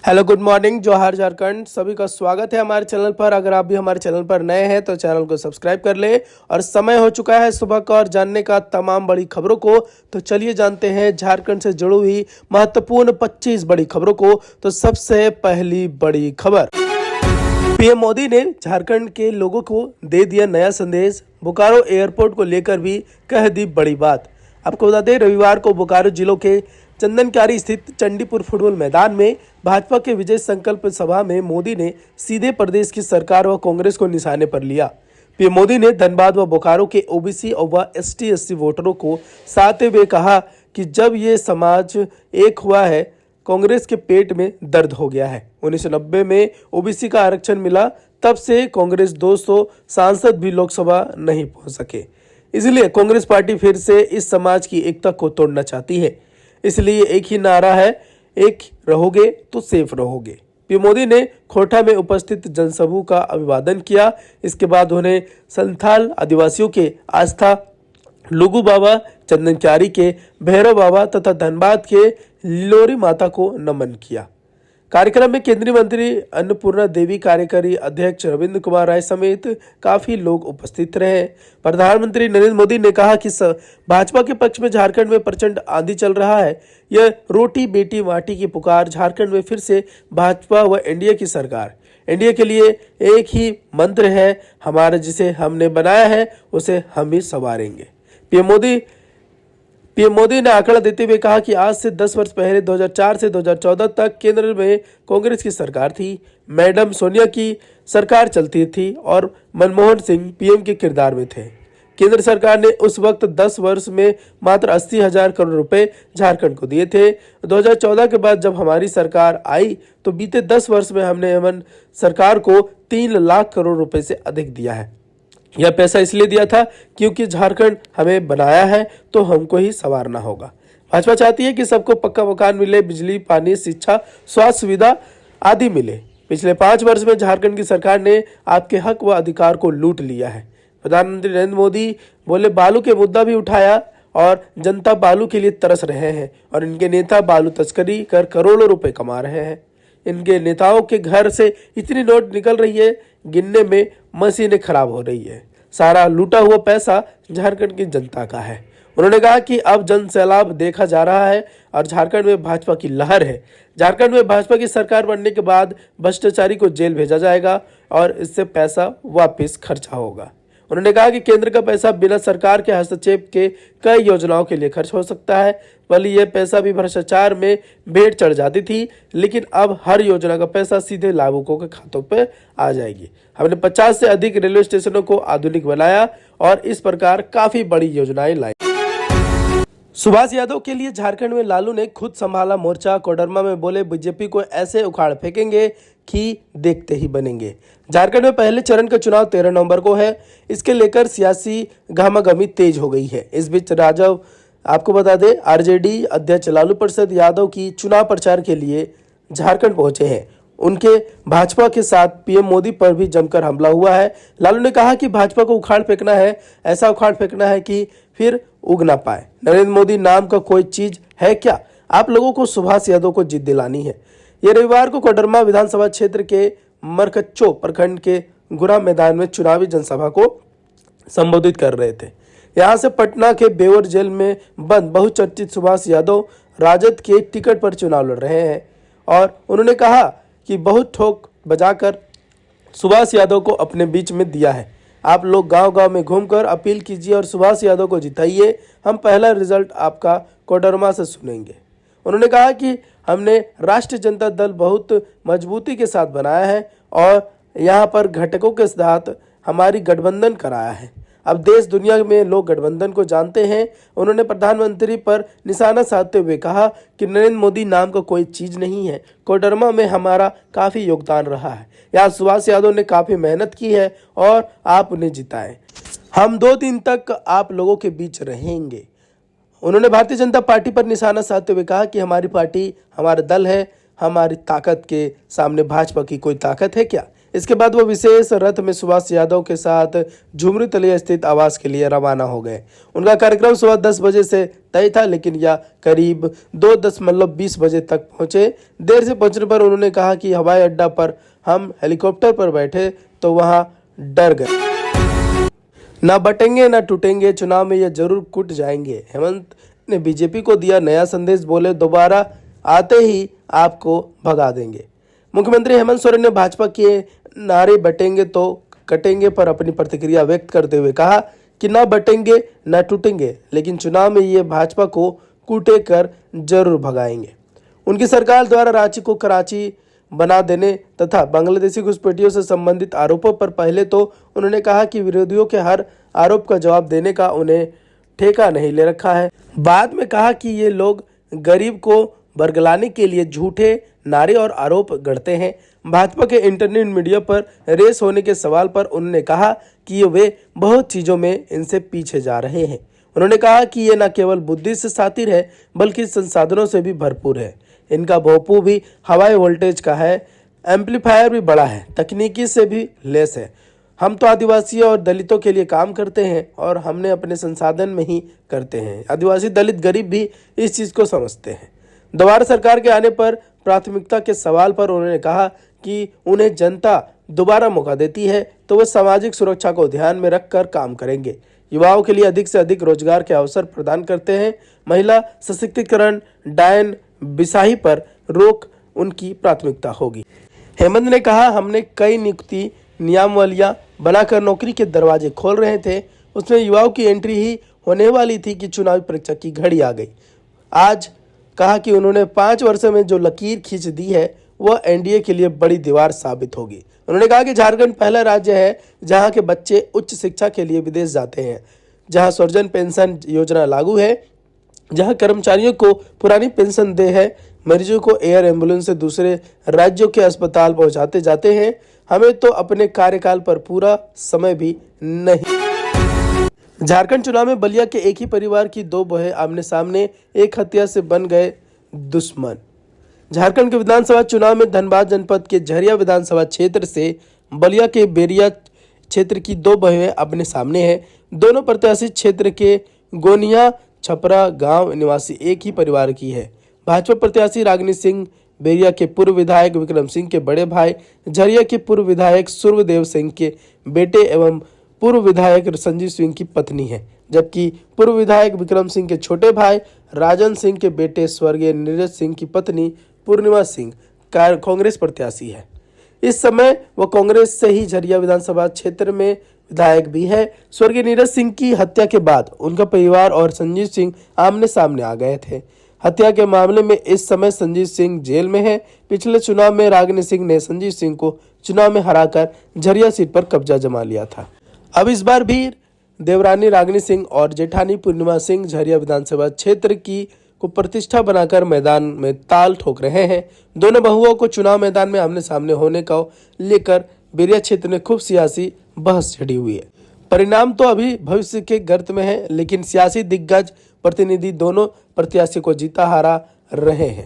Hello good morning जोहार झारखंड। सभी का स्वागत है हमारे चैनल पर। अगर आप भी हमारे चैनल पर नए हैं तो चैनल को सब्सक्राइब कर ले। और समय हो चुका है सुबह का और जानने का तमाम बड़ी खबरों को। तो चलिए जानते हैं झारखंड से जुड़ी हुई महत्वपूर्ण 25 बड़ी खबरों को। तो सबसे पहली बड़ी खबर, पीएम मोदी ने झारखंड के लोगों को दे दिया नया संदेश। बोकारो एयरपोर्ट को लेकर भी कह दी बड़ी बात। आपको बता दें, रविवार को बोकारो जिलों के चंदनकारी स्थित चंडीपुर फुटबॉल मैदान में भाजपा के विजय संकल्प सभा में मोदी ने सीधे प्रदेश की सरकार व कांग्रेस को निशाने पर लिया। पीएम मोदी ने धनबाद व बोकारो के ओबीसी व एसटी वोटरों को साधते हुए कहा कि जब ये समाज एक हुआ है, कांग्रेस के पेट में दर्द हो गया है। 1990 में ओबीसी का आरक्षण मिला, तब से कांग्रेस 200 सांसद भी लोकसभा नहीं पहुंच सके। इसलिए कांग्रेस पार्टी फिर से इस समाज की एकता को तोड़ना चाहती है। इसलिए एक ही नारा है, एक रहोगे तो सेफ रहोगे। पीएम मोदी ने खोरठा में उपस्थित जनसमूह का अभिवादन किया। इसके बाद उन्हें संथाल आदिवासियों के आस्था लुगु बाबा, चंदनकारी के भैरव बाबा तथा धनबाद के लिलोरी माता को नमन किया। कार्यक्रम में केंद्रीय मंत्री अन्नपूर्णा देवी, कार्यकारी अध्यक्ष रविंद्र कुमार राय समेत काफी लोग उपस्थित रहे। प्रधानमंत्री नरेंद्र मोदी ने कहा कि भाजपा के पक्ष में झारखंड में प्रचंड आंधी चल रहा है। यह रोटी बेटी माटी की पुकार। झारखंड में फिर से भाजपा व एनडीए की सरकार। एनडीए के लिए एक ही मंत्र है, हमारा जिसे हमने बनाया है उसे हम ही संवारेंगे। पीएम मोदी ने आंकड़ा देते हुए कहा कि आज से 10 वर्ष पहले 2004 से 2014 तक केंद्र में कांग्रेस की सरकार थी। मैडम सोनिया की सरकार चलती थी और मनमोहन सिंह पीएम के किरदार में थे। केंद्र सरकार ने उस वक्त 10 वर्ष में मात्र 80,000 करोड़ रुपए झारखंड को दिए थे। 2014 के बाद जब हमारी सरकार आई तो बीते 10 वर्ष में हमने एमन सरकार को 3 लाख करोड़ रुपए से अधिक दिया है। यह पैसा इसलिए दिया था क्योंकि झारखंड हमें बनाया है तो हमको ही संवारना होगा। भाजपा चाहती है कि सबको पक्का मकान मिले, बिजली, पानी, शिक्षा, स्वास्थ्य सुविधा आदि मिले। पिछले 5 वर्ष में झारखंड की सरकार ने आपके हक व अधिकार को लूट लिया है। प्रधानमंत्री नरेंद्र मोदी बोले, बालू के मुद्दा भी उठाया और जनता बालू के लिए तरस रहे हैं और इनके नेता बालू तस्करी कर करोड़ों रुपए कमा रहे हैं। इनके नेताओं के घर से इतनी नोट निकल रही है, गिनने में मशीनें खराब हो रही है। सारा लूटा हुआ पैसा झारखंड की जनता का है। उन्होंने कहा कि अब जन सैलाब देखा जा रहा है और झारखंड में भाजपा की लहर है। झारखंड में भाजपा की सरकार बनने के बाद भ्रष्टाचारी को जेल भेजा जाएगा और इससे पैसा वापस खर्चा होगा। उन्होंने कहा कि केंद्र का पैसा बिना सरकार के हस्तक्षेप के कई योजनाओं के लिए खर्च हो सकता है। भले यह पैसा भी भ्रष्टाचार में भेंट चढ़ जाती थी, लेकिन अब हर योजना का पैसा सीधे लाभुकों के खातों पर आ जाएगी। हमने 50 से अधिक रेलवे स्टेशनों को आधुनिक बनाया और इस प्रकार काफी बड़ी योजनाएं लाई। सुभाष यादव के लिए झारखंड में लालू ने खुद संभाला मोर्चा। कोडरमा में बोले, बीजेपी को ऐसे उखाड़ फेंकेंगे कि देखते ही बनेंगे। झारखंड में पहले चरण का चुनाव 13 नवंबर को है। इसके लेकर सियासी गहमागहमी तेज हो गई है। इस बीच राजव, आपको बता दें, आरजेडी अध्यक्ष लालू प्रसाद यादव की चुनाव प्रचार के लिए झारखंड पहुंचे हैं। उनके भाजपा के साथ पीएम मोदी पर भी जमकर हमला हुआ है। लालू ने कहा कि भाजपा को उखाड़ फेंकना है, ऐसा उखाड़ फेंकना है कि फिर उग ना पाए। नरेंद्र मोदी नाम का कोई चीज है क्या? आप लोगों को सुभाष यादव को जीत दिलानी है। ये रविवार को कोडरमा विधानसभा क्षेत्र के मरकच्चो प्रखंड के गुरा मैदान में चुनावी जनसभा को संबोधित कर रहे थे। यहाँ से पटना के बेवर जेल में बंद बहुचर्चित सुभाष यादव राजद के टिकट पर चुनाव लड़ रहे हैं और उन्होंने कहा कि बहुत ठोक बजाकर सुभाष यादव को अपने बीच में दिया है। आप लोग गांव-गांव में घूमकर अपील कीजिए और सुभाष यादव को जिताइए। हम पहला रिजल्ट आपका कोडरमा से सुनेंगे। उन्होंने कहा कि हमने राष्ट्रीय जनता दल बहुत मजबूती के साथ बनाया है और यहाँ पर घटकों के साथ हमारी गठबंधन कराया है। अब देश दुनिया में लोग गठबंधन को जानते हैं। उन्होंने प्रधानमंत्री पर निशाना साधते हुए कहा कि नरेंद्र मोदी नाम का कोई चीज नहीं है। कोडरमा में हमारा काफी योगदान रहा है। यहाँ सुभाष यादव ने काफी मेहनत की है और आप उन्हें जिताएं। हम 2 दिन तक आप लोगों के बीच रहेंगे। उन्होंने भारतीय जनता पार्टी पर निशाना साधते हुए कहा कि हमारी पार्टी हमारा दल है, हमारी ताकत के सामने भाजपा की कोई ताकत है क्या? इसके बाद वो विशेष रथ में सुभाष यादव के साथ झुमरी तलिया स्थित आवास के लिए रवाना हो गए। उनका कार्यक्रम सुबह 10 बजे से तय था, लेकिन यह करीब 2:20 बजे तक पहुंचे। देर से पहुंचने पर उन्होंने कहा कि हवाई अड्डा पर हम हेलीकॉप्टर पर बैठे तो वहां डर गए। ना बटेंगे ना टूटेंगे, चुनाव में ये जरूर कूट जाएंगे। हेमंत ने बीजेपी को दिया नया संदेश, बोले दोबारा आते ही आपको भगा देंगे। मुख्यमंत्री हेमंत सोरेन ने भाजपा के नारे बटेंगे तो कटेंगे पर अपनी प्रतिक्रिया व्यक्त करते हुए कहा कि ना बटेंगे ना टूटेंगे, लेकिन चुनाव में ये भाजपा को कूटे कर जरूर भगाएंगे। उनकी सरकार द्वारा रांची को कराची बना देने तथा बांग्लादेशी घुसपैठियों से संबंधित आरोपों पर पहले तो उन्होंने कहा कि विरोधियों के हर आरोप का जवाब देने का उन्हें ठेका नहीं ले रखा है। बाद में कहा कि ये लोग गरीब को बरगलाने के लिए झूठे नारे और आरोप गढ़ते हैं। भाजपा के इंटरनेट मीडिया पर रेस होने के सवाल पर उन्होंने कहा कि वे बहुत चीजों में इनसे पीछे जा रहे हैं। उन्होंने कहा कि ये न केवल बुद्धि से सातिर है बल्कि संसाधनों से भी भरपूर है। इनका भोंपू भी हवाई वोल्टेज का है, एम्पलीफायर भी बड़ा है, तकनीकी से भी लेस है। हम तो आदिवासी और दलितों के लिए काम करते हैं और हमने अपने संसाधन में ही करते हैं। आदिवासी दलित गरीब भी इस चीज को समझते हैं। दोबारा सरकार के आने पर प्राथमिकता के सवाल पर उन्होंने कहा कि उन्हें जनता दोबारा मौका देती है तो वे सामाजिक सुरक्षा को ध्यान में रखकर काम करेंगे। युवाओं के लिए अधिक से अधिक रोजगार के अवसर प्रदान करते हैं। महिला सशक्तिकरण, डायन बिसाही पर रोक उनकी प्राथमिकता होगी। हेमंत ने कहा, हमने कई नियुक्ति नियमावलियां बनाकर नौकरी के दरवाजे खोल रहे थे, उसमें युवाओं की एंट्री ही होने वाली थी कि चुनावी परीक्षा की घड़ी आ गई। आज कहा कि उन्होंने 5 वर्षों में जो लकीर खींच दी है वह एनडीए के लिए बड़ी दीवार साबित होगी। उन्होंने कहा कि झारखंड पहला राज्य है जहां के बच्चे उच्च शिक्षा के लिए विदेश जाते हैं, जहां स्वजन पेंशन योजना लागू है, जहां कर्मचारियों को पुरानी पेंशन दे है, मरीजों को एयर एम्बुलेंस से दूसरे राज्यों के अस्पताल पहुंचाते जाते हैं। हमें तो अपने कार्यकाल पर पूरा समय भी नहीं। झारखंड चुनाव में बलिया के एक ही परिवार की 2 बहें आमने सामने, एक हत्या से बन गए दुश्मन। झारखंड के विधानसभा चुनाव में धनबाद जनपद के झरिया विधानसभा क्षेत्र से बलिया के बेरिया क्षेत्र की 2 बहें आमने सामने हैं। दोनों प्रत्याशी क्षेत्र के गोनिया छपरा गांव निवासी एक ही परिवार की है। भाजपा प्रत्याशी रागिनी सिंह बेरिया के पूर्व विधायक विक्रम सिंह के बड़े भाई, झरिया के पूर्व विधायक सूर्यदेव सिंह के बेटे एवं पूर्व विधायक संजीव सिंह की पत्नी है, जबकि पूर्व विधायक विक्रम सिंह के छोटे भाई राजन सिंह के बेटे स्वर्गीय नीरज सिंह की पत्नी पूर्णिमा सिंह कांग्रेस प्रत्याशी है। इस समय वो कांग्रेस से ही झरिया विधानसभा क्षेत्र में विधायक भी है। स्वर्गीय नीरज सिंह की हत्या के बाद उनका परिवार और संजीव सिंह आमने सामने आ गए थे। हत्या के मामले में इस समय संजीव सिंह जेल में है। पिछले चुनाव में रागिनी सिंह ने संजीव सिंह को चुनाव में हराकर झरिया सीट पर कब्जा जमा लिया था। अब इस बार भी देवरानी रागिनी सिंह और जेठानी पूर्णिमा सिंह झरिया विधानसभा क्षेत्र की को प्रतिष्ठा बनाकर मैदान में ताल ठोक रहे हैं। दोनों बहुओं को चुनाव मैदान में आमने सामने होने को लेकर बेरिया क्षेत्र में खूब सियासी बहस छिड़ी हुई है। परिणाम तो अभी भविष्य के गर्त में है, लेकिन सियासी दिग्गज प्रतिनिधि दोनों प्रत्याशी को जीता हारा रहे हैं।